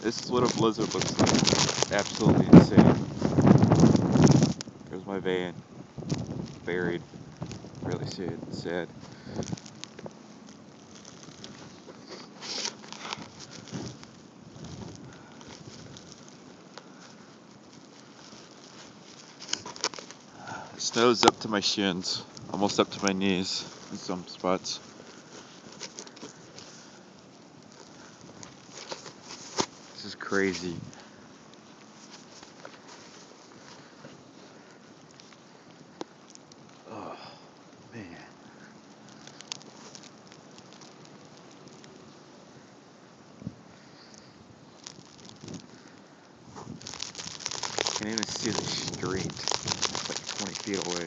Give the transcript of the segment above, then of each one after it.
This is what a blizzard looks like. Absolutely insane. There's my van. Buried. Really sad. Snow's up to my shins. Almost up to my knees in some spots. This is crazy. Oh, man. Can't even see the street. It's like 20 feet away.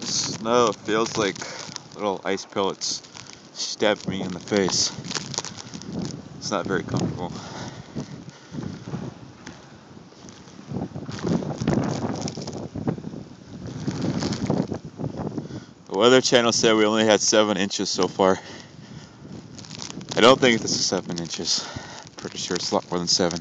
Snow feels like little ice pellets stabbed me in the face. It's not very comfortable. The Weather Channel said we only had 7 inches so far. I don't think this is 7 inches. Pretty sure it's a lot more than 7.